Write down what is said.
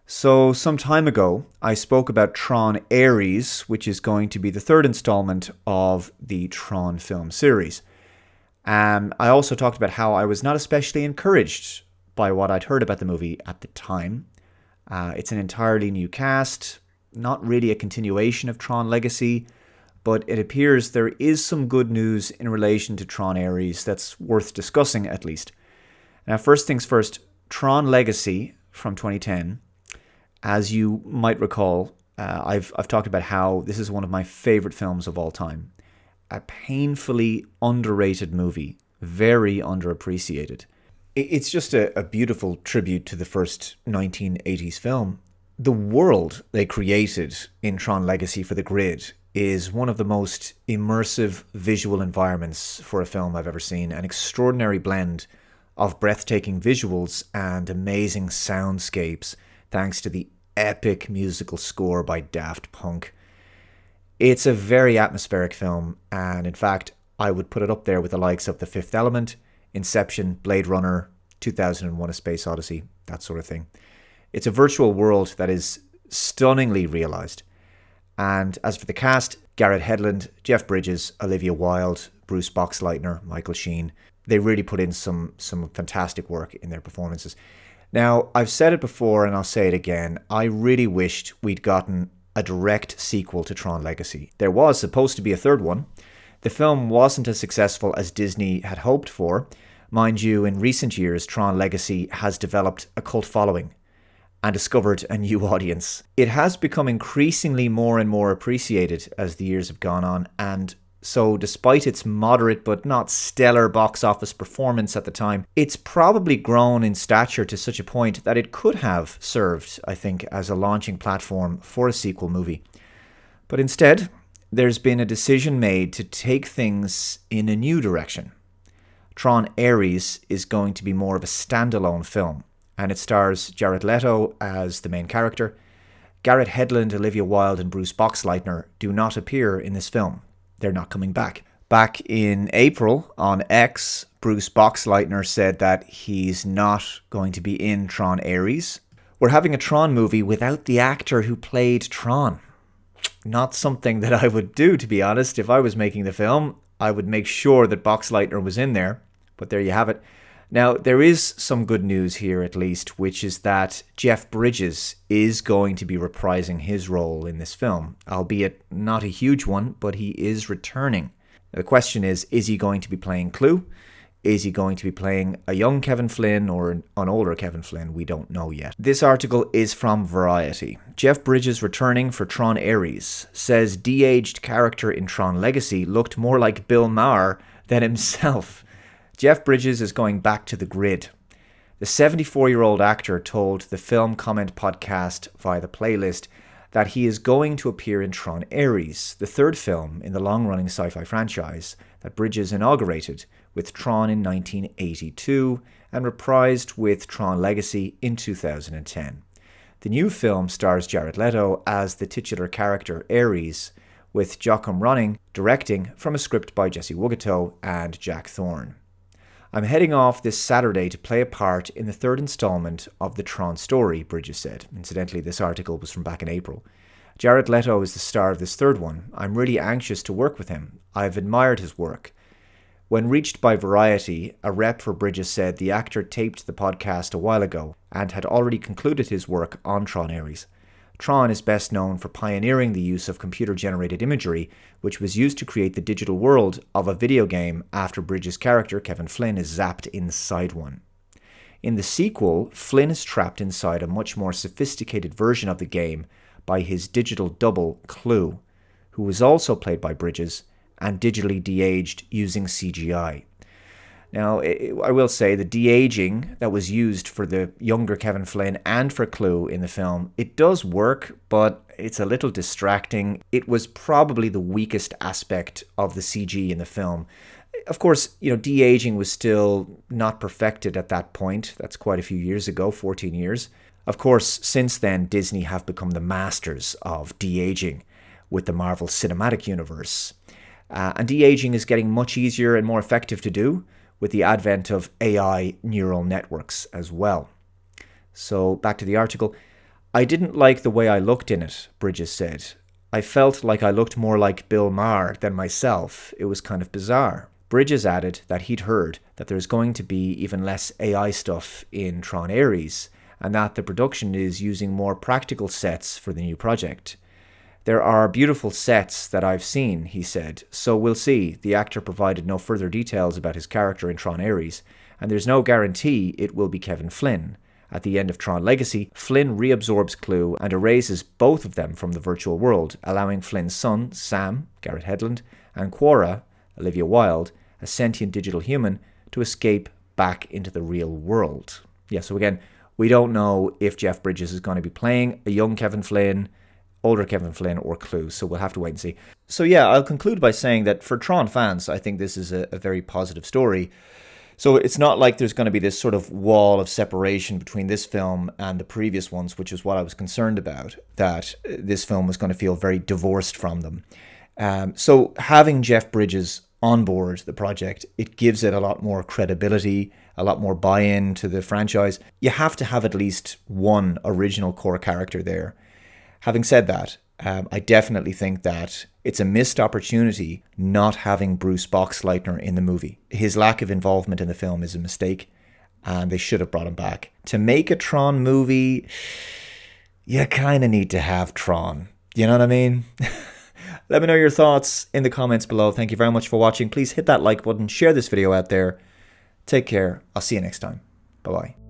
So, some time ago, I spoke about Tron Aries, which is going to be the third installment of the Tron film series. I also talked about how I was not especially encouraged by what I'd heard about the movie at the time. It's an entirely new cast, not really a continuation of Tron Legacy, but it appears there is some good news in relation to Tron Aries that's worth discussing at least. Now, first things first, Tron Legacy from 2010. As you might recall, I've talked about how this is one of my favorite films of all time. A painfully underrated movie, very underappreciated. It's just a beautiful tribute to the first 1980s film. The world they created in Tron Legacy for the grid is one of the most immersive visual environments for a film I've ever seen. An extraordinary blend of breathtaking visuals and amazing soundscapes thanks to the epic musical score by Daft Punk. It's a very atmospheric film, and in fact, I would put it up there with the likes of The Fifth Element, Inception, Blade Runner, 2001: A Space Odyssey, that sort of thing. It's a virtual world that is stunningly realised. And as for the cast, Garrett Hedlund, Jeff Bridges, Olivia Wilde, Bruce Boxleitner, Michael Sheen, they really put in some fantastic work in their performances. Now, I've said it before and I'll say it again. I really wished we'd gotten a direct sequel to Tron Legacy. There was supposed to be a third one. The film wasn't as successful as Disney had hoped for. Mind you, in recent years, Tron Legacy has developed a cult following and discovered a new audience. It has become increasingly more and more appreciated as the years have gone on, and so despite its moderate but not stellar box office performance at the time, it's probably grown in stature to such a point that it could have served, I think, as a launching platform for a sequel movie. But instead, there's been a decision made to take things in a new direction. Tron Aries is going to be more of a standalone film, and it stars Jared Leto as the main character. Garrett Hedlund, Olivia Wilde, and Bruce Boxleitner do not appear in this film. They're not coming back. Back in April on X, Bruce Boxleitner said that he's not going to be in Tron Aries. We're having a Tron movie without the actor who played Tron. Not something that I would do, to be honest. If I was making the film, I would make sure that Boxleitner was in there. But there you have it. Now, there is some good news here at least, which is that Jeff Bridges is going to be reprising his role in this film, albeit not a huge one, but he is returning. The question is he going to be playing Clue? Is he going to be playing a young Kevin Flynn or an older Kevin Flynn? We don't know yet. This article is from Variety. Jeff Bridges returning for Tron Aries says de-aged character in Tron Legacy looked more like Bill Maher than himself. Jeff Bridges is going back to the grid. The 74-year-old actor told the Film Comment podcast via the playlist that he is going to appear in Tron Aries, the third film in the long-running sci-fi franchise that Bridges inaugurated with Tron in 1982 and reprised with Tron Legacy in 2010. The new film stars Jared Leto as the titular character Aries, with Joachim Ronning directing from a script by Jesse Wogato and Jack Thorne. I'm heading off this Saturday to play a part in the third installment of the Tron story, Bridges said. Incidentally, this article was from back in April. Jared Leto is the star of this third one. I'm really anxious to work with him. I've admired his work. When reached by Variety, a rep for Bridges said the actor taped the podcast a while ago and had already concluded his work on Tron Aries. Tron is best known for pioneering the use of computer-generated imagery, which was used to create the digital world of a video game after Bridges' character, Kevin Flynn, is zapped inside one. In the sequel, Flynn is trapped inside a much more sophisticated version of the game by his digital double, Clue, who was also played by Bridges and digitally de-aged using CGI. Now, I will say the de-aging that was used for the younger Kevin Flynn and for Clue in the film, it does work, but it's a little distracting. It was probably the weakest aspect of the CG in the film. Of course, de-aging was still not perfected at that point. That's quite a few years ago, 14 years. Of course, since then, Disney have become the masters of de-aging with the Marvel Cinematic Universe. And de-aging is getting much easier and more effective to do with the advent of AI neural networks as well. So back to the article. I didn't like the way I looked in it, Bridges said. I felt like I looked more like Bill Maher than myself. It was kind of bizarre. Bridges added that he'd heard that there's going to be even less AI stuff in Tron Aries, and that the production is using more practical sets for the new project. There are beautiful sets that I've seen, he said, so we'll see. The actor provided no further details about his character in Tron Aries, and there's no guarantee it will be Kevin Flynn. At the end of Tron Legacy, Flynn reabsorbs Clue and erases both of them from the virtual world, allowing Flynn's son, Sam, Garrett Hedlund, and Quora, Olivia Wilde, a sentient digital human, to escape back into the real world. Yeah, so again, we don't know if Jeff Bridges is going to be playing a young Kevin Flynn, older Kevin Flynn, or Clue, so we'll have to wait and see. So yeah, I'll conclude by saying that for Tron fans, I think this is a very positive story. So it's not like there's going to be this sort of wall of separation between this film and the previous ones, which is what I was concerned about, that this film was going to feel very divorced from them. So having Jeff Bridges on board the project, it gives it a lot more credibility, a lot more buy-in to the franchise. You have to have at least one original core character there. Having said that, I definitely think that it's a missed opportunity not having Bruce Boxleitner in the movie. His lack of involvement in the film is a mistake, and they should have brought him back. To make a Tron movie, you kind of need to have Tron. You know what I mean? Let me know your thoughts in the comments below. Thank you very much for watching. Please hit that like button, share this video out there. Take care. I'll see you next time. Bye-bye.